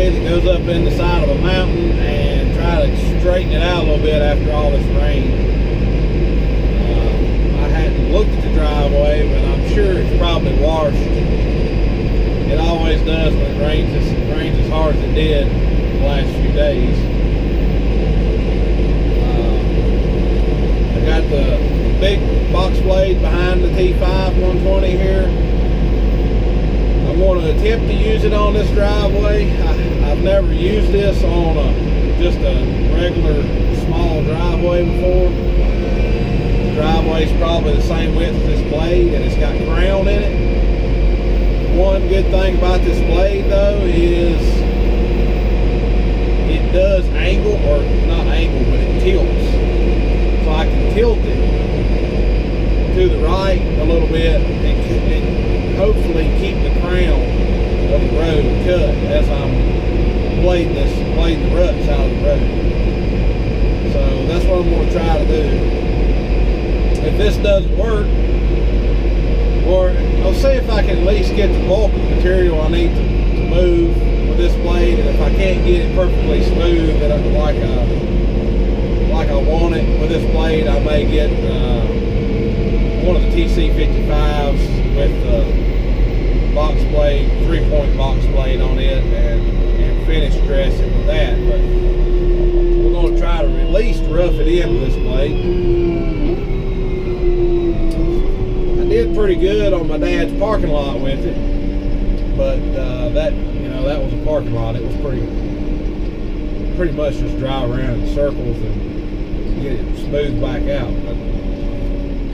driveway that goes up in the side of a mountain and try to straighten it out a little bit after all this rain. I hadn't looked at the driveway, but I'm sure it's probably washed. It always does when it rains as hard as it did the last few days. I got the big box blade behind the T5.120 here. I'm going to attempt to use it on this driveway. I've never used this on just a regular small driveway before. The driveway's probably the same width as this blade, and it's got crown in it. One good thing about this blade though is it does angle, or not angle, but it tilts. So I can tilt it to the right a little bit and hopefully keep the crown of the road cut as I'm blading the ruts out of the road. So that's what I'm going to try to do. If this doesn't work, or I'll see if I can at least get the bulk of the material I need to move with this blade, and if I can't get it perfectly smooth and like I want it with this blade, I may get one of the TC55s with the box blade, 3-point box blade on it, and finish dressing with that. But we're going to try to at least rough it in with this blade. I did pretty good on my dad's parking lot with it, but that was a parking lot. It was pretty much just drive around in circles and get it smoothed back out. But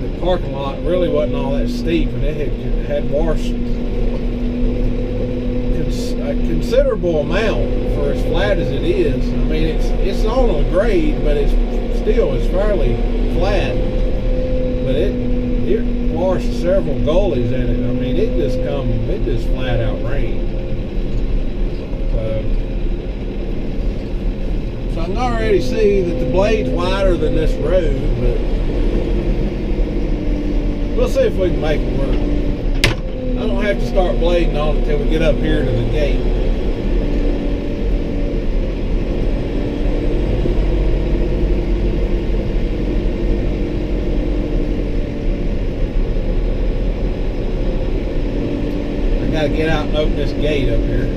the parking lot really wasn't all that steep, and it had washed a considerable amount for as flat as it is. I mean, it's on a grade, but it's fairly flat. But it washed several gullies in it. I mean, it just flat out rained. So I can already see that the blade's wider than this road, but we'll see if we can make it work. I don't have to start blading on it until we get up here to the gate. I gotta get out and open this gate up here.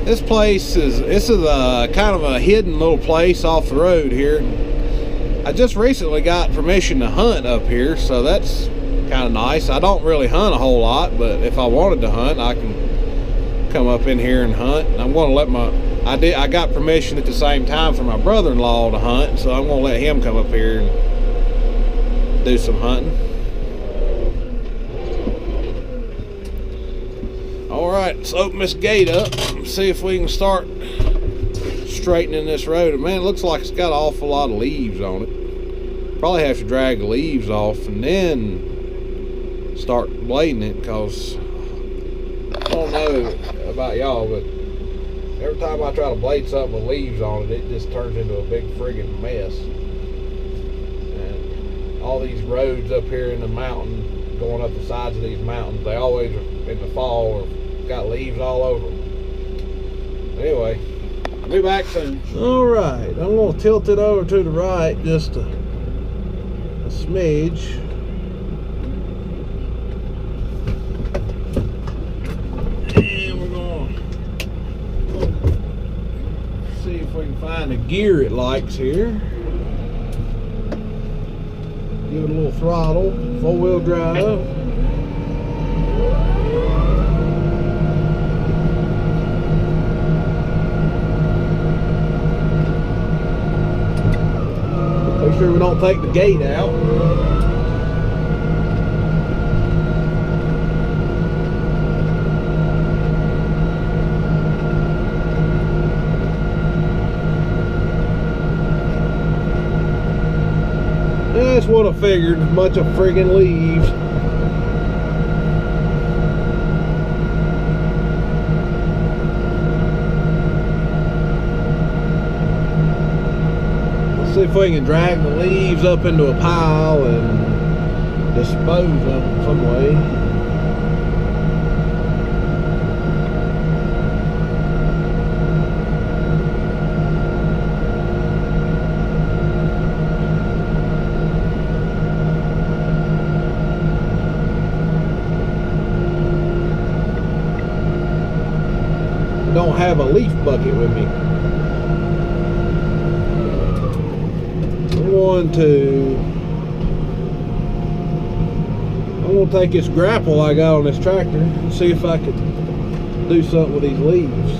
This place is a kind of a hidden little place off the road here. I just recently got permission to hunt up here, so that's kind of nice. I don't really hunt a whole lot, but if I wanted to hunt, I can come up in here and hunt. And I'm going to let I got permission at the same time for my brother-in-law to hunt, so I'm going to let him come up here and do some hunting. Alright, let's open this gate up and see if we can start straightening this road. And man, it looks like it's got an awful lot of leaves on it. Probably have to drag the leaves off and then start blading it, because I don't know about y'all, but every time I try to blade something with leaves on it, it just turns into a big friggin' mess. And all these roads up here in the mountain, going up the sides of these mountains, they always in the fall got leaves all over them. Anyway, I'll be back soon. Alright, I'm going to tilt it over to the right just a smidge. And we're going to see if we can find the gear it likes here. Give it a little throttle, 4-wheel drive. Make sure we don't take the gate out. That's what I figured, a bunch of friggin' leaves. if we can drag the leaves up into a pile and dispose of them some way. Don't have a leaf bucket with me. I'm going to take this grapple I got on this tractor and see if I can do something with these leaves.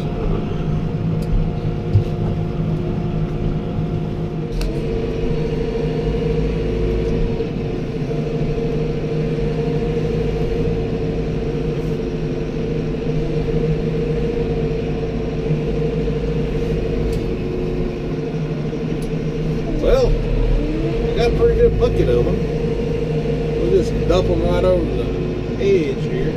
Well, I got a pretty good bucket of them. We'll just dump them right over the edge here.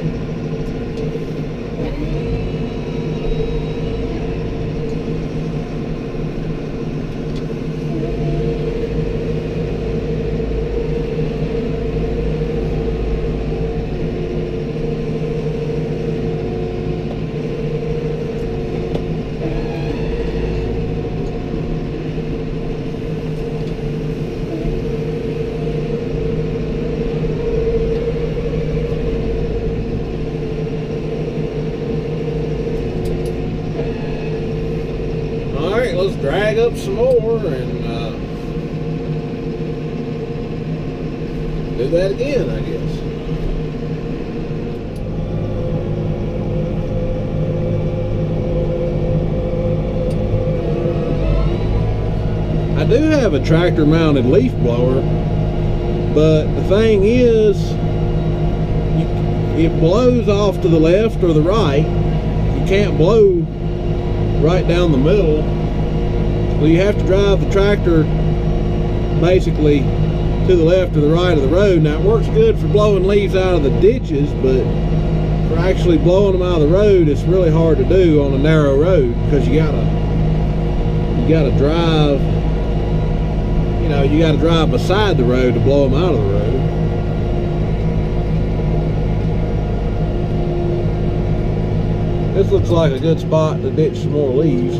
Let's drag up some more and do that again, I guess. I do have a tractor mounted leaf blower, but the thing is, it blows off to the left or the right. You can't blow right down the middle. So you have to drive the tractor basically to the left or the right of the road. Now it works good for blowing leaves out of the ditches, but for actually blowing them out of the road, it's really hard to do on a narrow road, because you gotta drive, you know, you gotta drive beside the road to blow them out of the road. This looks like a good spot to ditch some more leaves.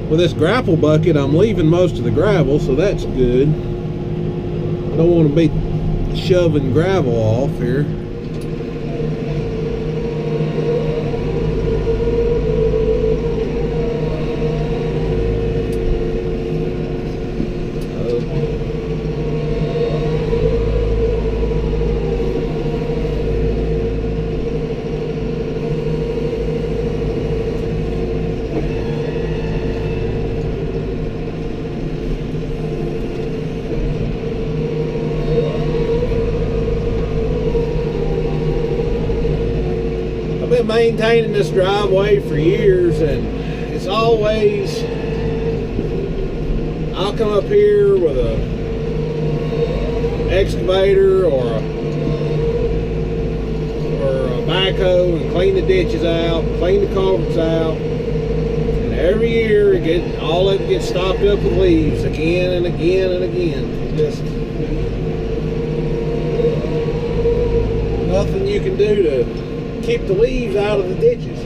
With this grapple bucket, I'm leaving most of the gravel, so that's good. I don't want to be shoving gravel off here. Been maintaining this driveway for years, and it's always, I'll come up here with a excavator or a backhoe and clean the ditches out, clean the culverts out, and every year all of it gets stopped up with leaves again and again and again. Just nothing you can do to keep the leaves out of the ditches.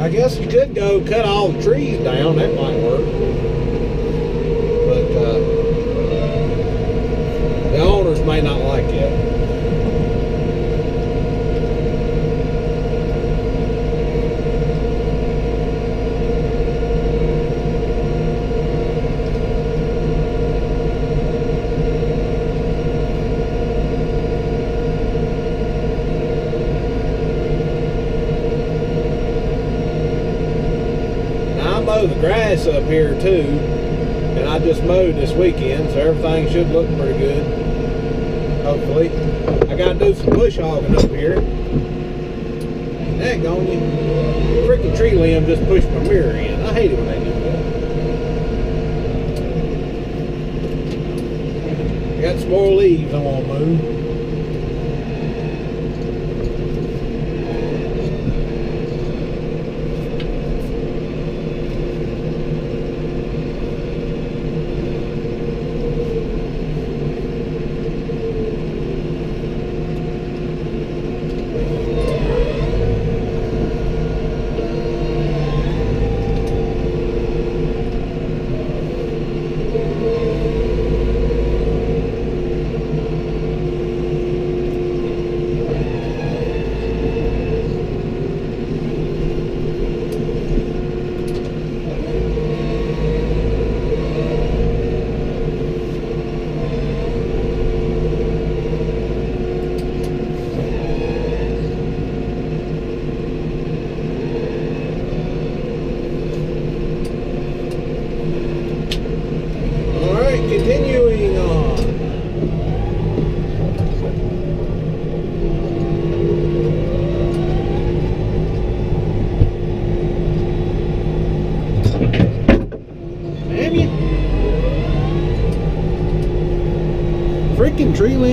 I guess you could go cut all the trees down, that might work. But the owners may not like it. The grass up here too, and I just mowed this weekend, so everything should look pretty good, hopefully. I gotta do some bush hogging up here. Daggone you, freaking tree limb just pushed my mirror in. I hate it when they do that. I got some more leaves I want to move.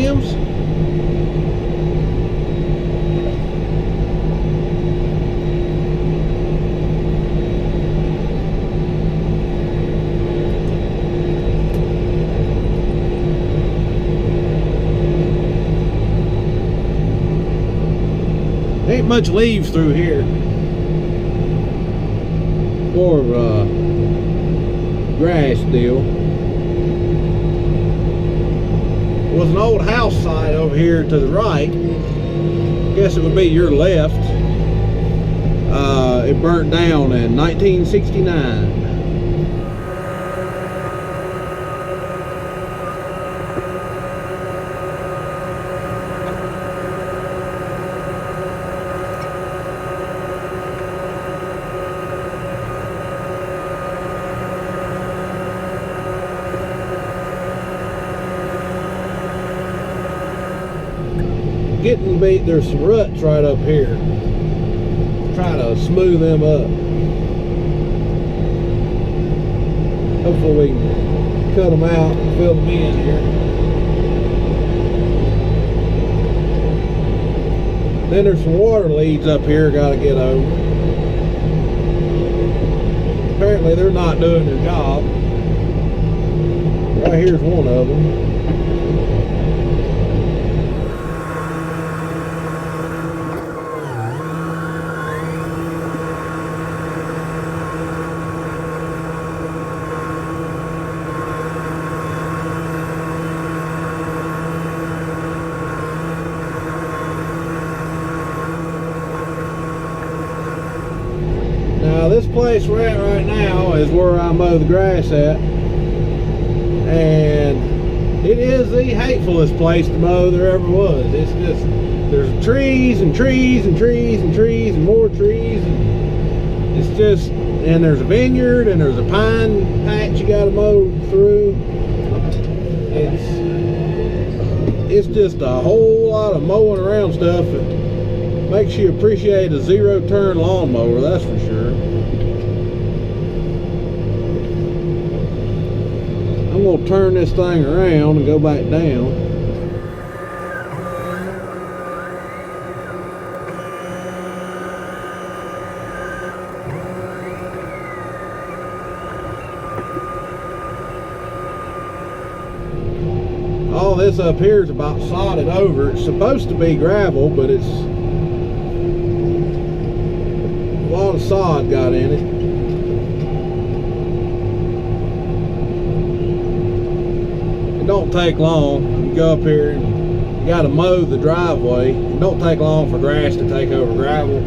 stems. Ain't much leaves through here. More of a grass deal. There was an old house site over here to the right. Guess it would be your left. It burnt down in 1969. Getting beat, there's some ruts right up here. Try to smooth them up. Hopefully we can cut them out and fill them in here. Then there's some water leads up here gotta get over. Apparently they're not doing their job. Right here's one of them. Now this place we're at right now is where I mow the grass at, and it is the hatefulest place to mow there ever was. It's just, there's trees and trees and trees and trees and more trees, and it's just, and there's a vineyard and there's a pine patch you got to mow through. It's just a whole lot of mowing around stuff. Makes you appreciate a zero-turn lawnmower, that's for sure. I'm going to turn this thing around and go back down. All this up here is about sodded over. It's supposed to be gravel, but it's a lot of sod got in it. It don't take long. You go up here and you got to mow the driveway. It don't take long for grass to take over gravel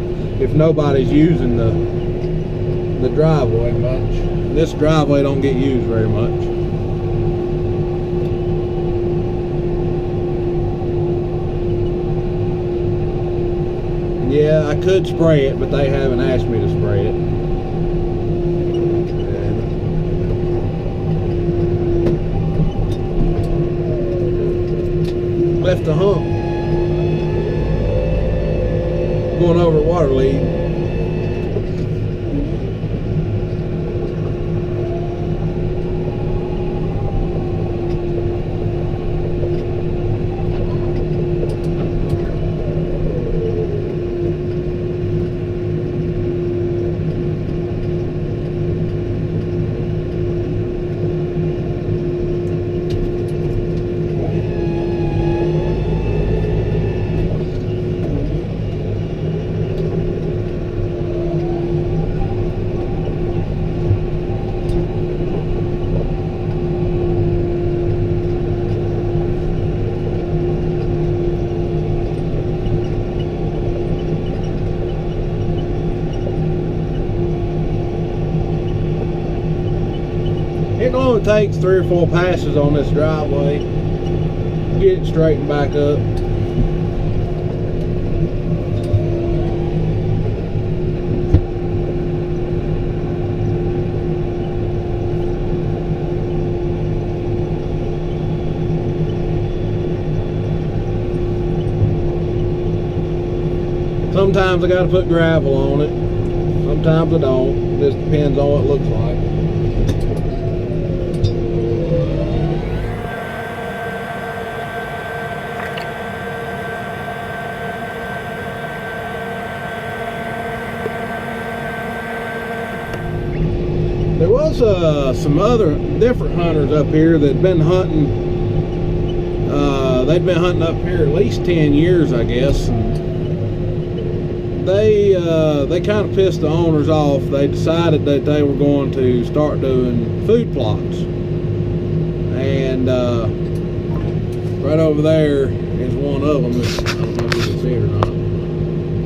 if nobody's using the driveway much. This driveway don't get used very much. Yeah, I could spray it, but they haven't asked me to spray it. And left a hump going over a water lead. It only takes 3 or 4 passes on this driveway. Get it straightened back up. Sometimes I gotta put gravel on it. Sometimes I don't. It just depends on what it looks like. was some other different hunters up here that'd been hunting. They'd been hunting up here at least 10 years, I guess. And they kind of pissed the owners off. They decided that they were going to start doing food plots. And right over there is one of them. I don't know if you can see it or not.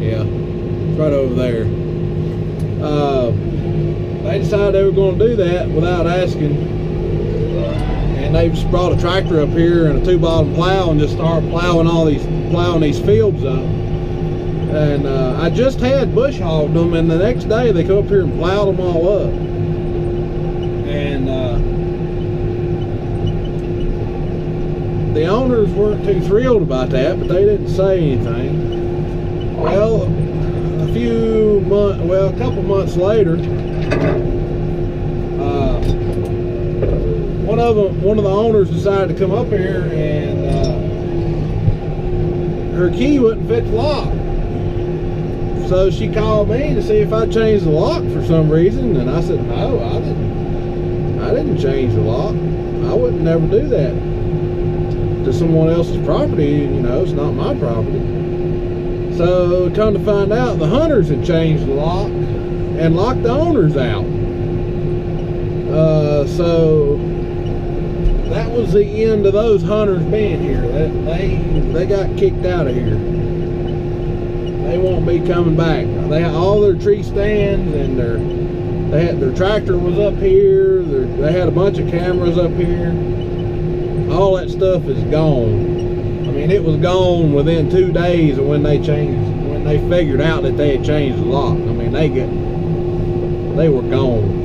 Yeah, it's right over there. They decided they were going to do that without asking. And they just brought a tractor up here and a 2-bottom plow and just started plowing these fields up. And I just had bush hogged them, and the next day they come up here and plowed them all up. And the owners weren't too thrilled about that, but they didn't say anything. Well, a couple months later, one of the owners decided to come up here, and her key wouldn't fit the lock. So she called me to see if I changed the lock for some reason, and I said, no, I didn't change the lock. I would never do that to someone else's property. You know, it's not my property. So come to find out, the hunters had changed the lock and locked the owners out. So that was the end of those hunters being here. They got kicked out of here. They won't be coming back. They had all their tree stands, and their tractor was up here. They had a bunch of cameras up here. All that stuff is gone. I mean, it was gone within 2 days of when they figured out that they had changed the lock. I mean, they were gone.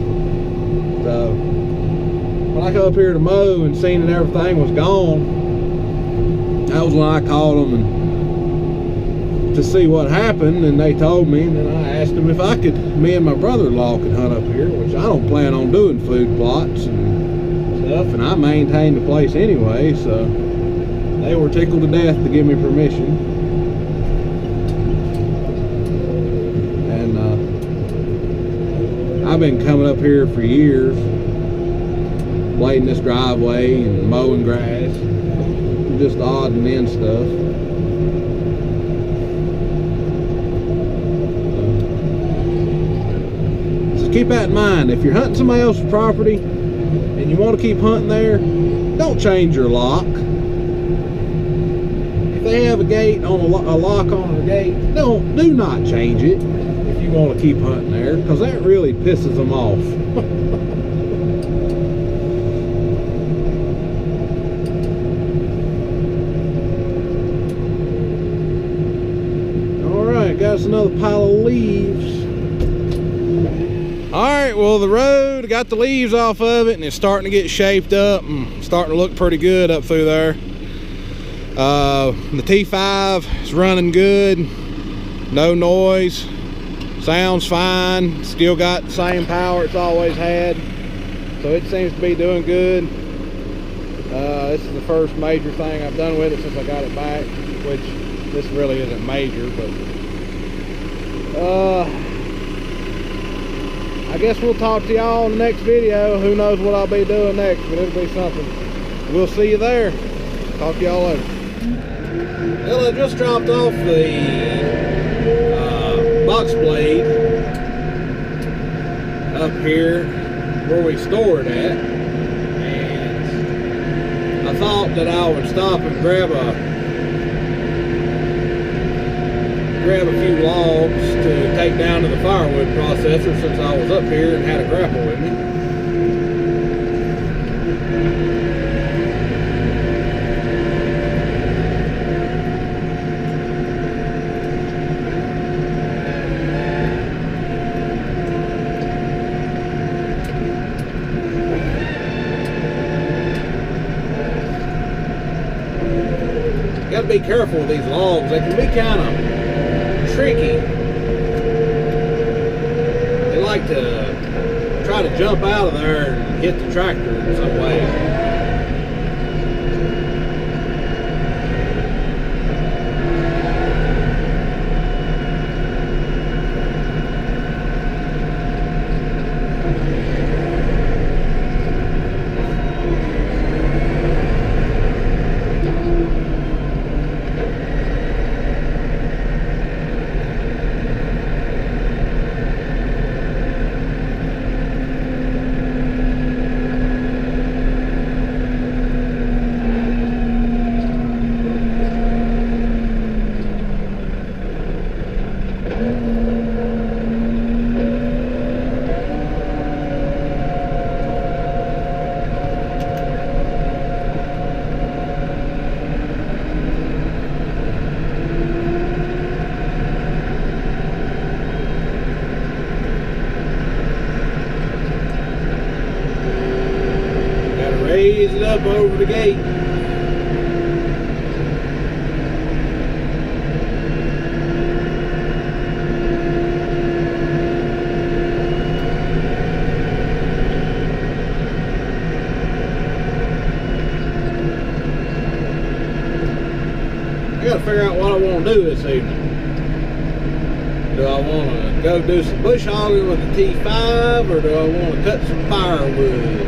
So when I come up here to mow and seen that everything was gone, that was when I called them to see what happened, and they told me, and then I asked them if me and my brother-in-law could hunt up here, which I don't plan on doing food plots and stuff, and I maintain the place anyway, so they were tickled to death to give me permission. And I've been coming up here for years, blading this driveway and mowing grass, just odd and end stuff. So keep that in mind. If you're hunting somebody else's property and you want to keep hunting there, don't change your lock. If they have a gate on a lock on the gate, do not change it if you want to keep hunting there, because that really pisses them off. Got us another pile of leaves. Alright, well, the road, got the leaves off of it, and it's starting to get shaped up and starting to look pretty good up through there. The T5 is running good, no noise, sounds fine, still got the same power it's always had, so it seems to be doing good. This is the first major thing I've done with it since I got it back, which this really isn't major, but I guess we'll talk to y'all in the next video. Who knows what I'll be doing next, but it'll be something. We'll see you there. Talk to y'all later. Well, I just dropped off the box blade up here where we store it at, and I thought that I would stop and grab a few logs to take down to the firewood processor, since I was up here and had a grapple with me. You gotta be careful with these logs. They can be kind of tricky. They like to try to jump out of there and hit the tractor in some way. over the gate. I gotta figure out what I want to do this evening. Do I want to go do some bush hogging with the T5, or do I want to cut some firewood?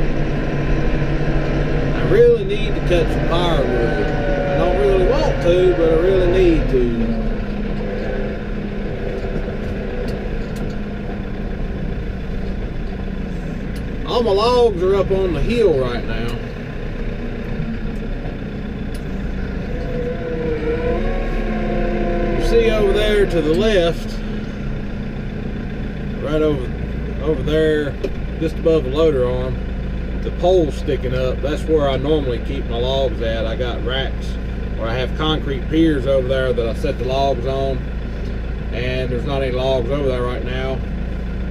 I really need to cut some firewood. I don't really want to, but I really need to. All my logs are up on the hill right now. You see over there to the left, right over there, just above the loader arm, the pole sticking up. That's where I normally keep my logs at. I got racks where I have concrete piers over there that I set the logs on, and there's not any logs over there right now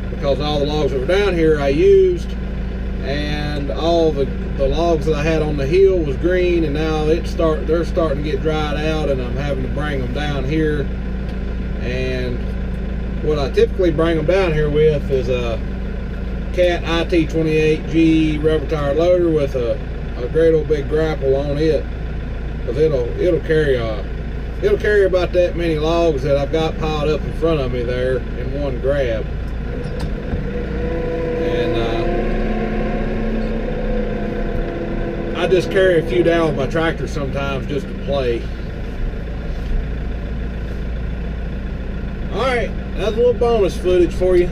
because all the logs that were down here I used, and all the logs that I had on the hill was green, and now they're starting to get dried out, and I'm having to bring them down here. And what I typically bring them down here with is a Cat IT28G rubber tire loader with a great old big grapple on it, because it'll carry about that many logs that I've got piled up in front of me there in one grab. And I just carry a few down with my tractor sometimes just to play. Alright, that's a little bonus footage for you.